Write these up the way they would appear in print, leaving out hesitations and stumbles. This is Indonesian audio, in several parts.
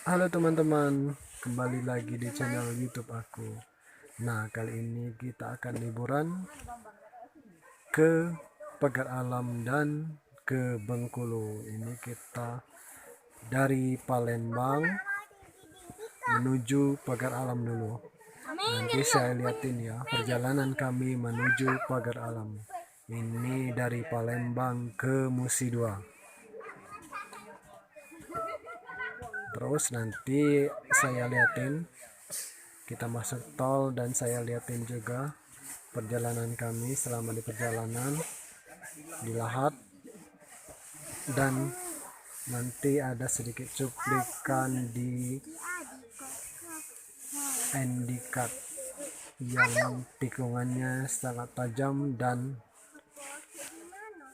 Halo teman-teman, kembali lagi di channel YouTube aku. Nah, kali ini kita akan liburan ke Pagar Alam dan ke Bengkulu. Ini kita dari Palembang menuju Pagar Alam dulu. Nanti saya liatin ya perjalanan kami menuju Pagar Alam. Ini dari Palembang ke Musi 2. Terus nanti saya liatin kita masuk tol dan saya liatin juga perjalanan kami selama di perjalanan di Lahat, dan nanti ada sedikit cuplikan di Endikat yang tikungannya sangat tajam dan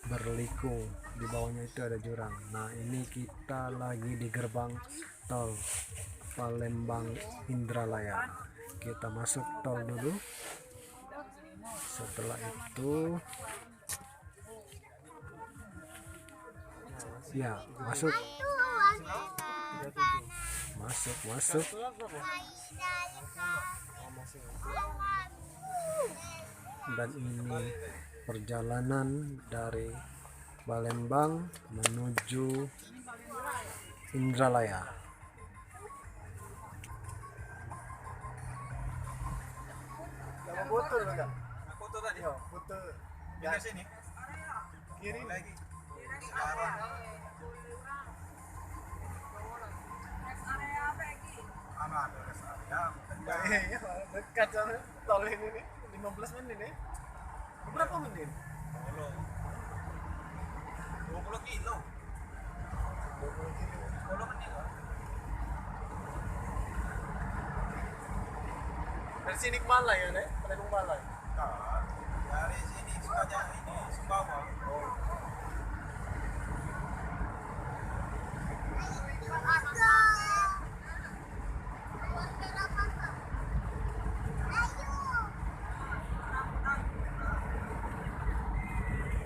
berliku. Di bawahnya itu ada jurang. Nah, ini kita lagi di gerbang tol Palembang Indralaya. Kita masuk tol dulu. Setelah itu ya masuk dan ini perjalanan dari Palembang menuju Indralaya. Foto enggak? Foto tadi, foto. Di sini. Kiri lagi. Aman, rest area. Iya, dekat sama tol ini nih. 15 menit nih. Berapa menit? 20 kilo. 20 kilo. 10 menit. Dari sini ke Malai ya, Nek? Palembang Malai. Dari sini Sukajaya ini Sumbawa. Oh.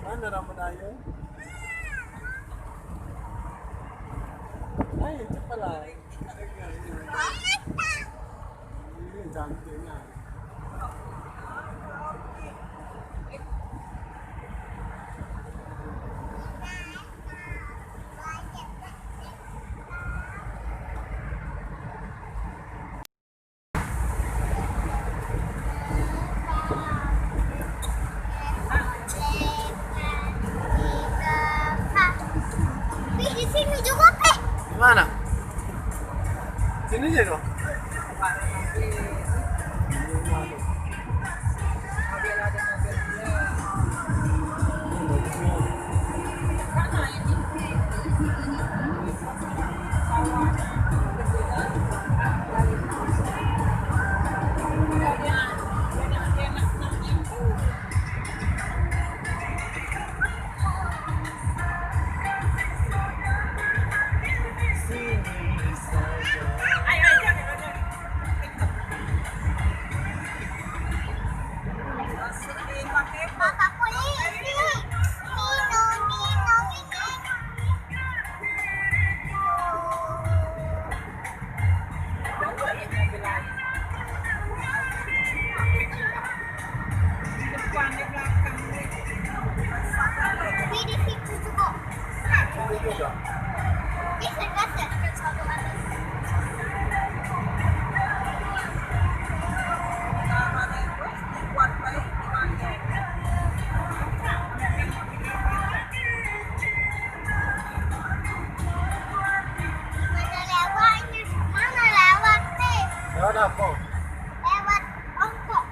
Mana Ramadaya? Ayo cepatlah. Ini cantiknya. Di sini juga, Teh. Di mana? Sini aja dong. Kakak polisi. Di situ juga. Sini juga. Bisa kasih satu atas. Mana lewat, Teh? Lewat apa? Lewat ongkok.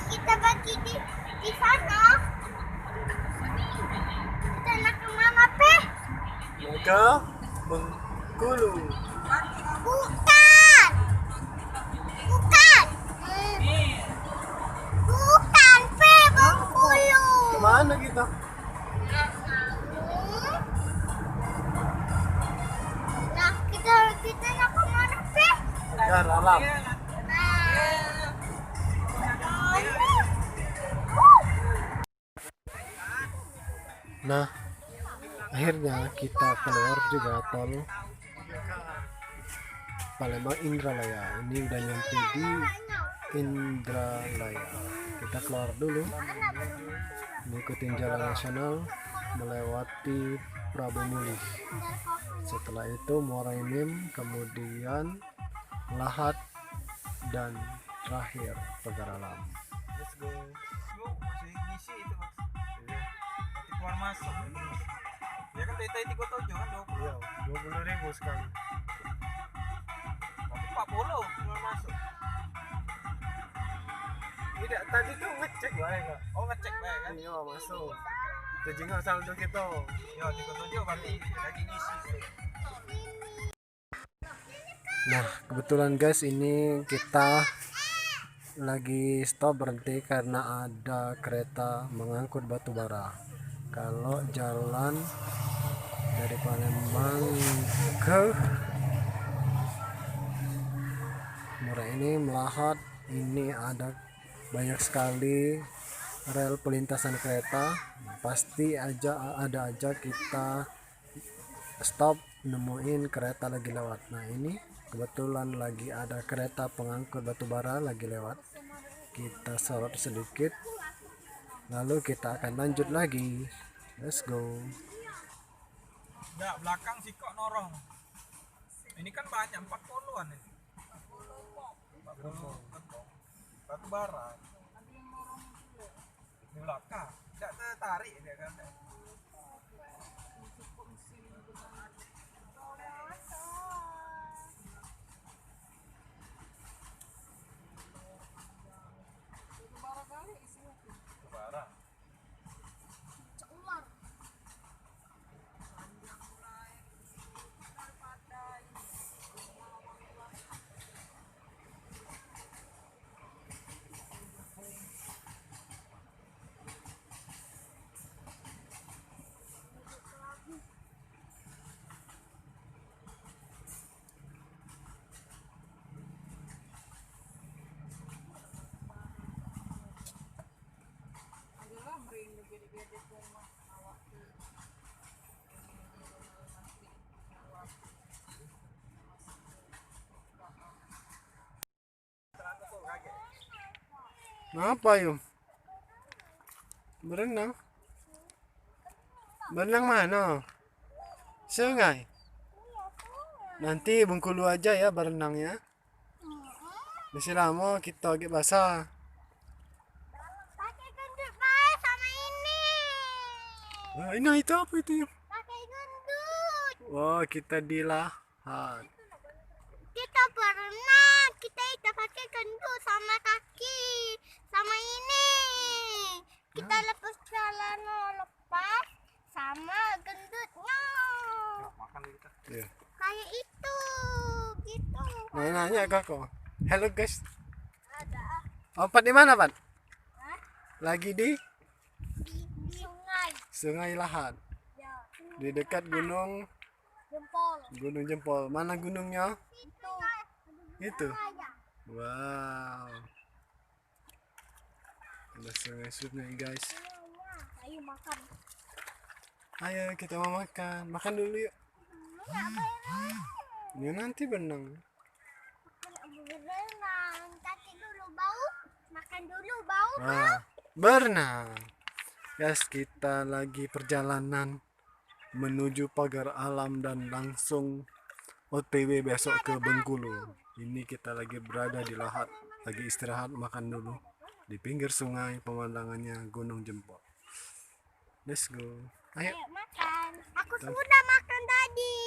Kita bagi di sana. Kita nak ke mana, Teh? Ke Bengkulu. Bukan. Bukan. Bukan, Teh, Bengkulu. Kemana kita? Nah, kita nak ke mana, Teh? Pagar Alam. Nah, akhirnya kita keluar juga tol Palembang Indralaya. Ini udah nyampe di Indralaya. Kita keluar dulu, ngikutin jalan nasional melewati Prabu Mulih. Setelah itu Muara Enim, kemudian Lahat, dan terakhir Pagar Alam. Let's go. Yuk, masih ngisi itu mas. Iya. Nanti keluar masuk. Ya kan dari tadi gua tahu kan 20. Iya, 20.000 sekali. Tapi 40 keluar masuk. Tidak, tadi tuh ngecek bae enggak? Oh ngecek baik kan? Iya, masuk. Tejinga saldo kita. Ya 37 berarti lagi ngisi. Nah, kebetulan guys, ini kita lagi stop berhenti karena ada kereta mengangkut batu bara. Kalau jalan dari Palembang ke Muara ini Melahat, ini ada banyak sekali rel pelintasan kereta. Pasti aja ada aja kita stop nemuin kereta lagi lewat. Nah, ini kebetulan lagi ada kereta pengangkut batu bara lagi lewat. Kita sorot sedikit, lalu kita akan lanjut lagi. Let's go. Enggak, belakang sih kok norong. Ini kan banyak 40-an ya. 40 batu bara. Di belakang. Enggak tertarik dia kan. Bara. Apa yuk? Berenang? Berenang mana? Sungai? Nanti Bengkulu aja ya berenangnya. Masih lama kita agak basah. Pakai gendut bae sama ini. Wah, ini itu apa itu yuk? Pakai gendut. Wah, kita di Lahat. Kita berenang. Kita itu pakai gendut sama kaki. Sama ini. Kita lepas celana lepas sama gendutnya. Makan dulu kita. Ya. Kayak itu. Gitu. Nanya kakak. Halo guys. Ada Opat di mana, Pat? Hah? Lagi di di sungai. Sungai Lahat. Ya. Di dekat gunung Jempol. Jempol. Mana gunungnya? Itu. Itu. Kayak. Wow. Ada sungai-sungai guys. Ayo makan. Ayo kita mau makan. Makan dulu yuk. Ya nanti berenang. Berenang. Kaki dulu bau. Makan dulu bau. Nah, berenang. Guys, kita lagi perjalanan menuju Pagar Alam dan langsung OTW besok ke Bengkulu. Ini kita lagi berada di Lahat, lagi istirahat makan dulu di pinggir sungai, pemandangannya Gunung Jempol. Let's go. Ayo. Ayo makan. Aku sudah makan tadi.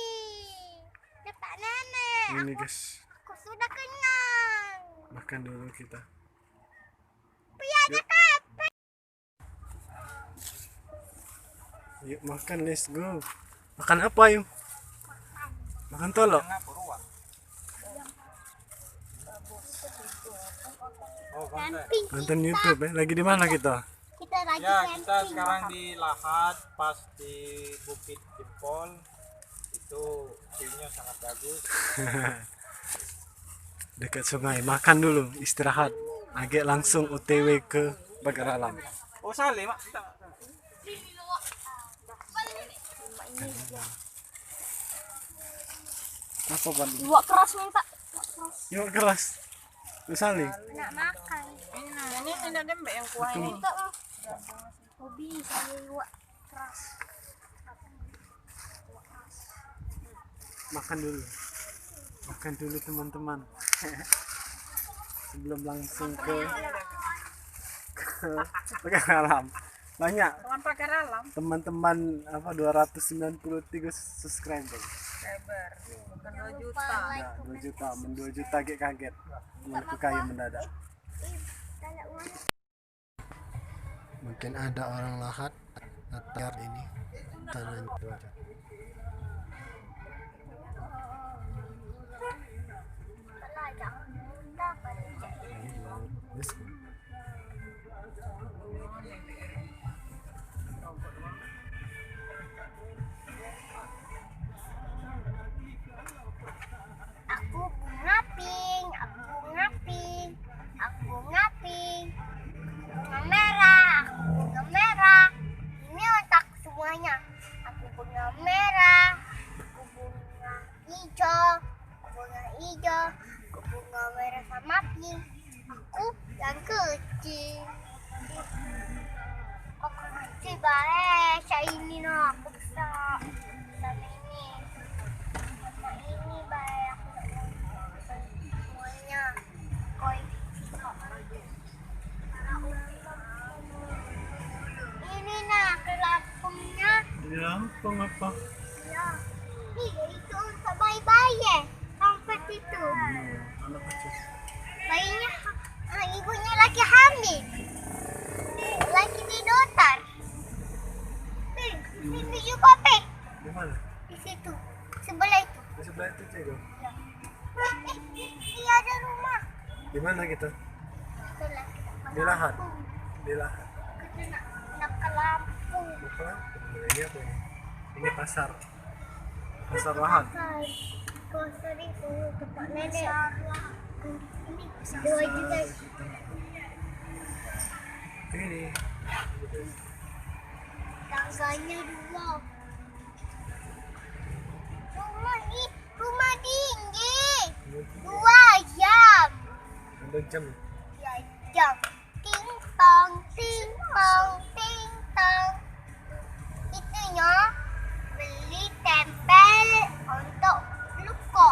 Dekat nenek. Ini guys, Aku sudah kenyang. makan dulu kita. Piada kape. Yuk makan, let's go. Makan apa yuk? Makan tolok. Tengah Purwan. Oh, konten. Camping. Nonton YouTube ya. Lagi di mana kita? Kita lagi Ya, camping. kita sekarang di Lahat, pas di Bukit Jempol. Itu view-nya sangat bagus. Dekat sungai. Makan dulu, istirahat. Agak langsung OTW ke Pagar Alam. Oh, Saleh, Mak. Kita. Apa Pan? Buat keras minta. Yuk keras. Misalnya. Nak makan. Ini ada mbak yang kuah ini. Hobi saya luak keras. Makan dulu. Makan dulu teman-teman. Sebelum langsung ke pakai alam. Banyak Tuan pakai alam. teman-teman 293 subscriber. Lebar. Bukan 2 juta. Ya, 2 juta, 2 juta kaget. Temanku kaya mendadak. Mungkin ada orang lahat atau ini tanah cuaca. Yes. Aku bunga pink, aku bunga pink, aku bunga pink, bunga merah, aku bunga merah. Ini otak semuanya. Aku bunga merah, aku bunga hijau, aku bunga merah sama pink. Aku yang kecil. Aku kecil baik, kayak ini no, aku besar. Sama ini. Sama ini baik, aku tak mau semuanya. Koi. Ini nak kelapungnya. Di Lampung apa? Ya. Itu untuk bayi-bayi. Sampai itu. Anak kecil. Bayinya, ibunya lagi hamil. Lagi di dokter. Ini juga pek. Di mana? Di situ. Sebelah itu. Di sebelah itu juga. Iya ada rumah. Di mana kita? Itulah. Di Lahat. Di Lahat. Kita nak ke Lampung. Bukan? Ini apa ini? Ini pasar. Pasar Lahat. Pasar itu tempat nenek. Ini 2 juta. Ini. Tangganya 2. Rumah tinggi. 2 jam. Ada jam. Ya jam. Ting tong, ting tong, ting tong. Itunya beli tempel untuk luko.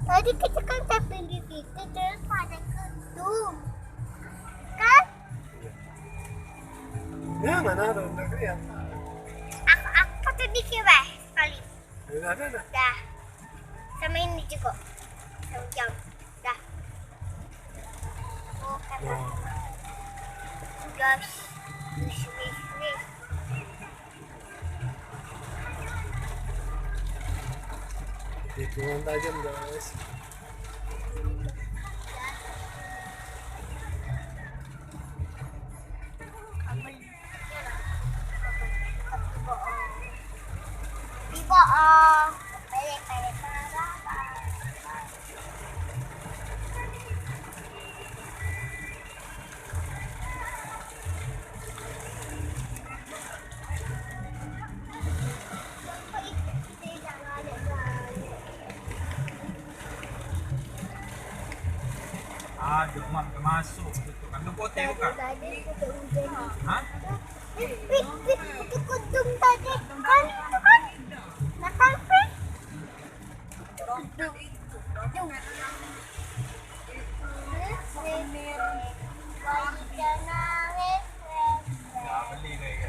Tadi kita kan tapping di situ terus ada gedung, kan? Ya mana ada negeri ya? Aku tadi kira sekali. Ada. Dah. Sama ini juga. Sama jam. Dah. Oh, kata. Gas. Wish. Hitungan tajam guys. Tiba Pele Aduh, mak masuk. Kan tu pote bukan? Hah? Itu kudung tadi kan itu kan nak sampai kudung Ya, beli lagi.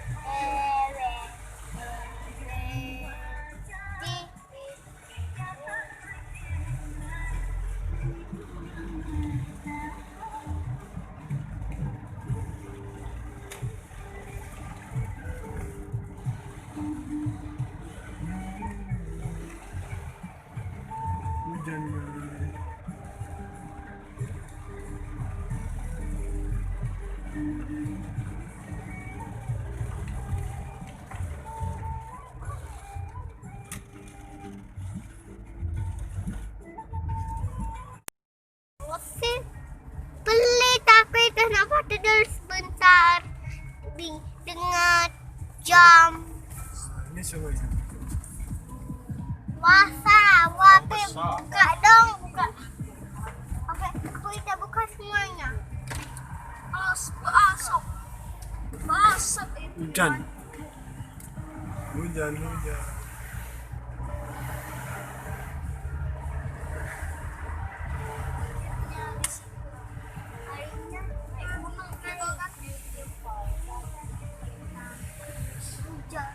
Oke, pelit tapi kenapa tidur sebentar dengan jam Ini sungai. puasa. Wape buka dong, buka. Oke, aku udah buka semuanya. Masuk. Hujan. Hujan. Harinya naik gunung kan? Hujan.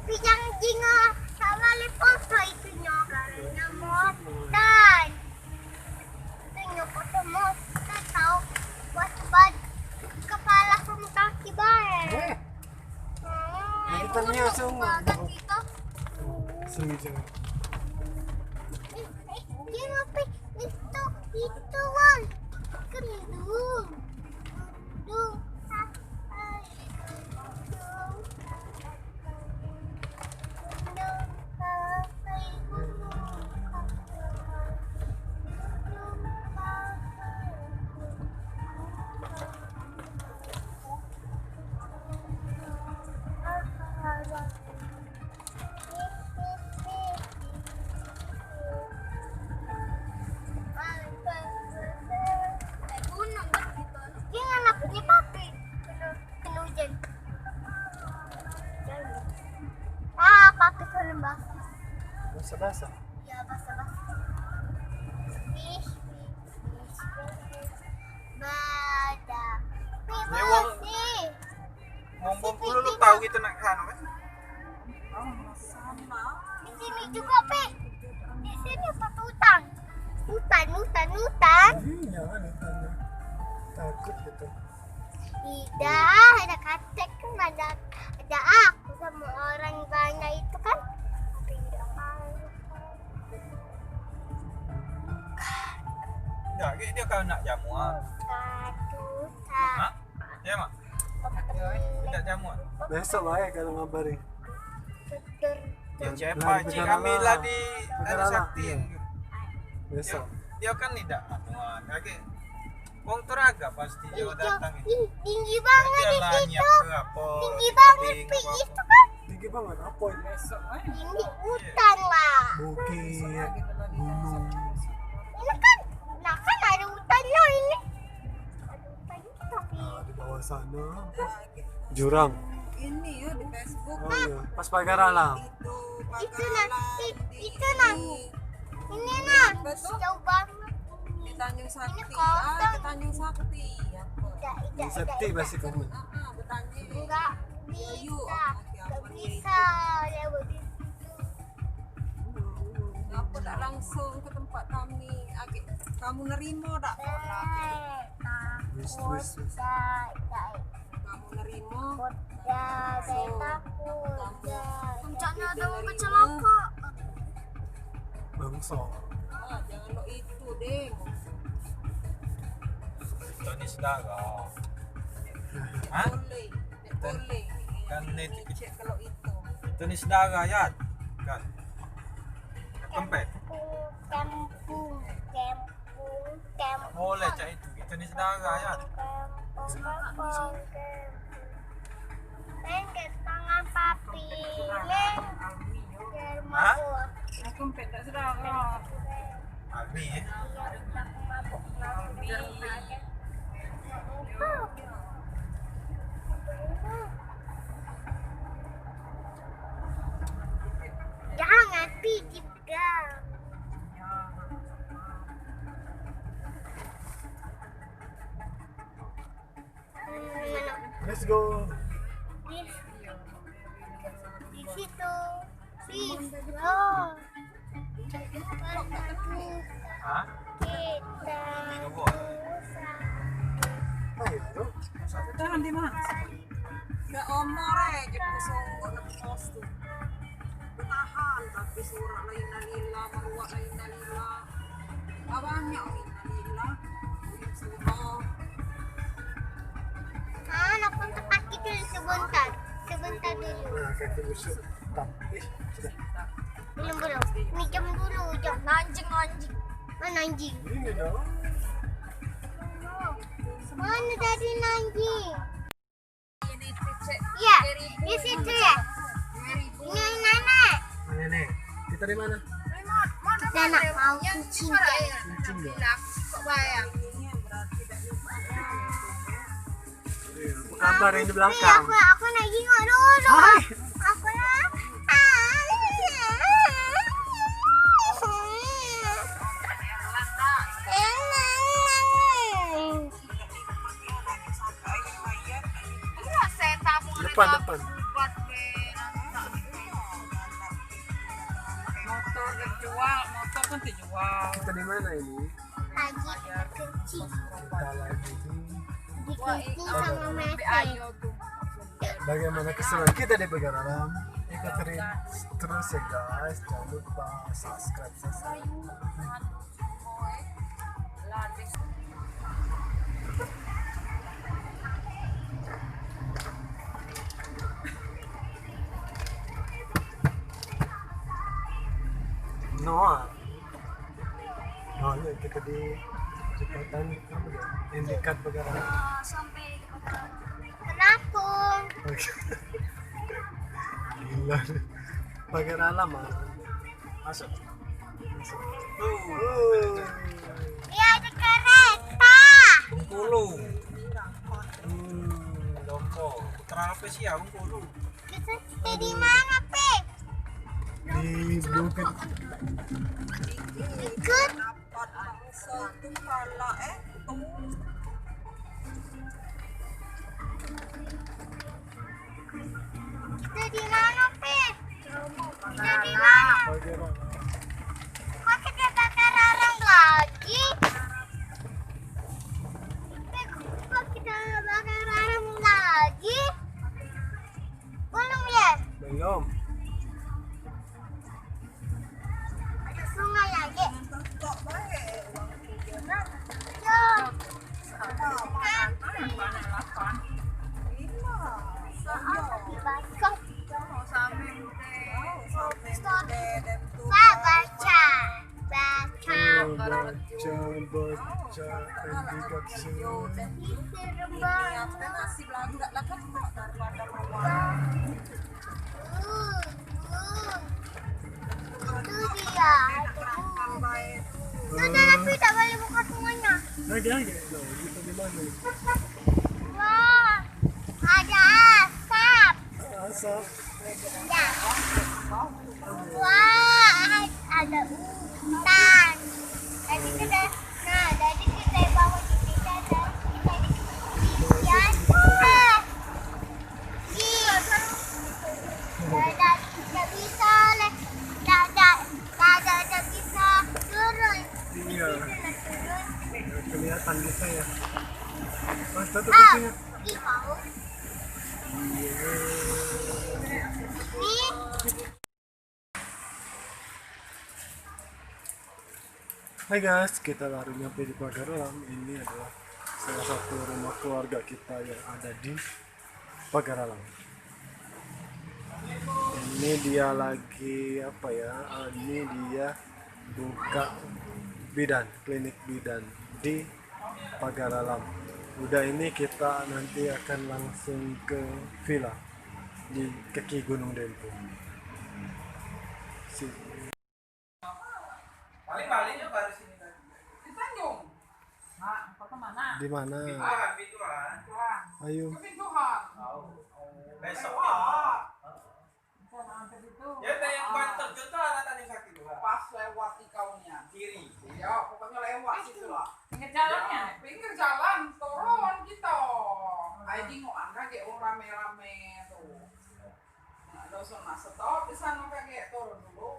Pinjang jinga sama foto itunya karena motan. Itunya foto motan tahu buat kepala sama kaki baik. Kita niya semua. Kita. Sungai. Dia ngapain itu wal kendung. Jangan lakunya papi kena hujan. Papi kena basah. Basah-basah. Ya basah-basah. Fish. Bada. Bersih. Ngomong Bengkulu lu tahu gitu nak sana kan? Di sini juga, Pe. Di sini apa hutan? Hutan. Iya kan ditanya. Takut gitu. Tidak, ada katek kan ada aku sama orang banyak itu kan. Tidak Ya, dia kau nak jamuan. Hah? Ya mak? Tidak jamuan. Besok lah kalau ngabarin. Ya siapa? Nah, Cik benar kami lah. lah di Benar ada lah. sakti. Iya. Besok. Dia kan tidak jamuan. Kaki. Wong teraga pasti dia datang itu. Tinggi banget Dia di lah situ. nyiap ke apa? Tinggi banget Kambing, Pi apa. itu kan. Tinggi banget apa ini? Ini hutan lah. Bukit, gunung. Ini kan, nah kan ada hutannya ini. Ada hutannya tapi Nah, di bawah sana jurang. Ini ya di Facebook. Oh iya, pas pagar alam. itu nah, itu nah. Ini nah, jauh banget. Di Tanjung Sakti. Ini kosong. Di Tanjung Sakti. Di Sakti pasti kamu. Bertanya. Enggak bisa, enggak bisa lewat di situ. Apa tak langsung ke tempat kami? Kamu nerima tak? Wis. Kamu nerima? Saya takut. Puncaknya ada mau kecelaka. Bangsa. Jangan lo itu deh. Tony Sedara. Hah? Boleh. Boleh. Kan itu Cek kalau itu. Tony Sedara ya kan. Kempet. Sedaga ya. Main ke tangan papi. Main ke rumah Hah? gua. Aku peta sedara. Abi ya. Jangan pergi pegang. Mana? Let's go. Di situ. Oh. Hah? Kita Ayo tuh. Tahan di mana? Gak omor gitu songgo na pos tuh. Bertahan tapi surah lain nalila, marwa lain nalila. Awalnya lain nalila. Surah. Anak untuk kaki dulu sebentar. Sebentar dulu. Nah, kaki busuk. Tapi sudah. Belum. Minjam dulu, jam. Anjing. Mana anjing? Ini dong. Mana tadi anjing? Ini cek. Ya, di situ ya. Ini nenek. Mana nih? Kita di mana? Nenek mau kucing ya. Kucing ya. Kok bayang? Apa kabar yang di Nih, belakang? aku naik jingok dulu. Hai. Aku nak. Depan. Motor dijual, motor kan dijual. Kita di mana ini? Lagi kencing. Kita lagi di Dikencing sama Messi. Ayo tuh. bagaimana keseruan kita di Pagar Alam. Ikutin terus ya guys. Jangan lupa subscribe. Noah. Noahnya kita di jembatan Indikat Pagar Alam. Sampai kenapa? Gila. Pagar Alam ah. Masuk. Ya ada kereta. Bengkulu. Lombok. Putra apa sih ya Bengkulu? Kita di mana, Pe? Di Bukit Ikut. Dapat langsung tuh pala Kita di mana, Pe? Kita di mana? Pagar Alam. Kok kita bakar orang lagi? Pe, kok kita bakar orang lagi? Belum ya? Belum. Ada sungai lagi. kok baik uang tujuan Yo. Baskom. Pak baca. Baca. Baca Indikat semua. Serem banget. nasi belanda lah kan kok daripada rumah Itu dia. baik Sudah tapi tak boleh buka semuanya. Lagi. Loh, kita di mana? Wah, ada asap. Asap. Ya. Wah, ada hutan. Tadi kita, bawa kita ada ikan. Tidak bisa leh. Tidak bisa turun. Iya. Turun. Kelihatan kita ya. Mas, tutup Ah, pintunya. ih mau. Nih. Hai guys, kita baru nyampe di Pagar Alam. Ini adalah salah satu rumah keluarga kita yang ada di Pagar Alam. Ini dia lagi apa ya? Ini dia buka bidan, klinik bidan di pagar alam. Udah ini kita nanti akan langsung ke villa di kaki Gunung Dempo. Paling-palingnya baru sini tadi. Di Tanjung. Nah, kau kemana? Di mana? Pintuan. Ayo. Ke Pintuhan. Besok. Sana ke situ. Ya ada yang ban terjun tuh anak tadi sakit tuh. Pas lewat ikaunya. Kiri. Ya, pokoknya lewat situ lah. Pinggir jalannya. Pinggir jalan, turun gitu. Ayo jingoan kaget orang rame-rame tuh. Nah, dosen mas stop di sana kaget turun dulu.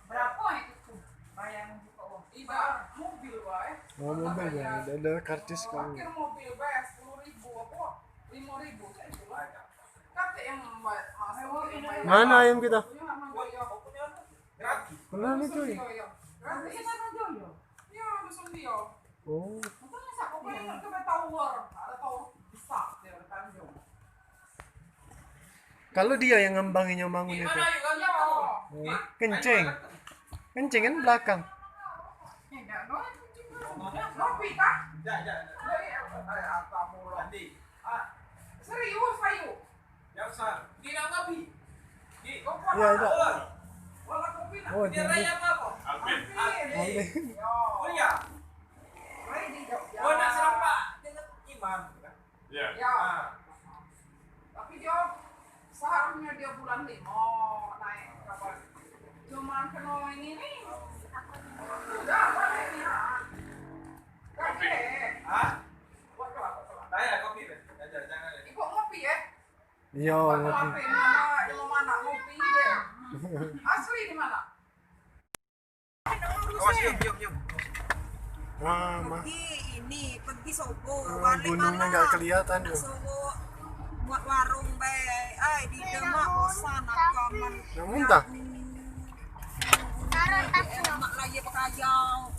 Berapa itu tuh? Bayar buka uang. Ibarat mobil wae. Oh, mobil ya. Ada karcis kan. Parkir mobil bayar 10.000 apa? 5.000 saya itu lah. Kata yang masuk. Mana ayam kita? Gratis. Mana itu? Gratis. Iya, dosen dia. Oh, Makanya saya kok pengen ke tower. Ada tower besar di Tanjung. kalau dia yang ngembanginnya bangun itu. Gimana juga Iya. Oh, kenceng. Kenceng kan belakang. Tidak, ngopi kah? Ya. Dari apa mulu? Nanti. Serius ayo. Yang besar. Tidak ngopi. Di. Iya, iya. Wala kopi nak. Oh, Dia jadi. raya apa? Alvin. Yo. Kuliah. Ready Jogja. Oh, nak serempak dengan imam. Ya. Ya. Ah. Tapi dia seharusnya dia bulan 5 naik kapal. Cuman kena ini nih. Udah balik nih. Kopi. Ah? Buat kelapa. Saya kopi, Ben. Jangan. Ibu ngopi ya? Iya, Buat ngopi. kelapa mana? Di mana ngopi deh. Asli di mana? Awas, yuk. Ah, mah. Pergi Sogo, Gunungnya nggak kelihatan tuh. Sogo buat warung be, di demak bosan akaman. Yang muntah. Taruh tasnya. Mak lagi pakajau.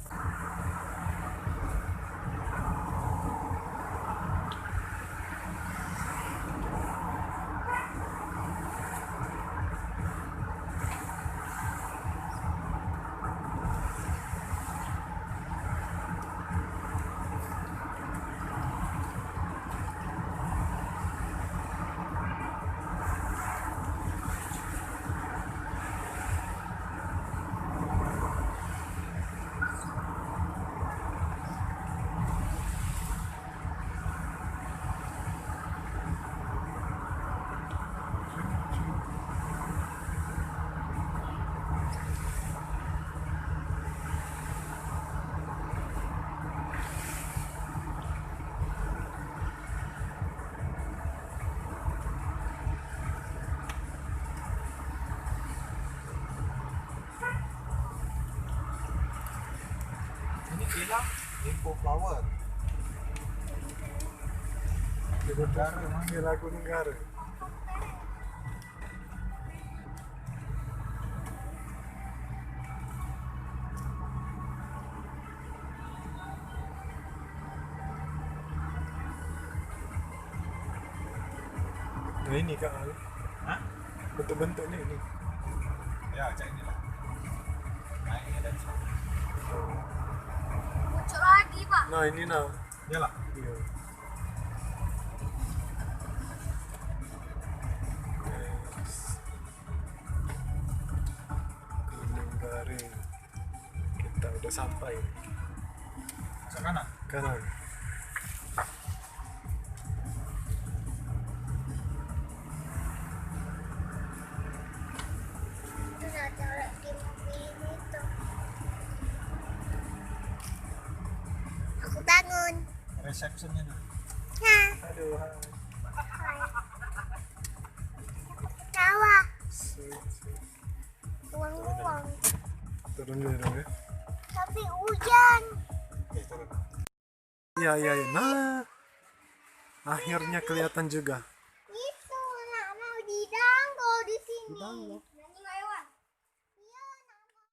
Ini bilang info flower. Villa Gunung Garu. Nah ini Kak Al. Hah? Bentuk-bentuknya ini. Ya, cek ini lah. Nah, ini ada di sana. Muncul lagi, Pak. Nah ini nah. Ya lah. Iya. Yes. Gunung Garing. Kita udah sampai. Ke kanan. Kanan. Itu ada lagi mobil itu. Aku bangun. Resepsinya nih. Nah, Aduh. hai. Aku ketawa. Uang-uang. Turun dulu dong ya. Tapi hujan. Iya iya iya. Nah. Akhirnya kelihatan juga. Itu, nak mau di Danggo di sini. Danggo.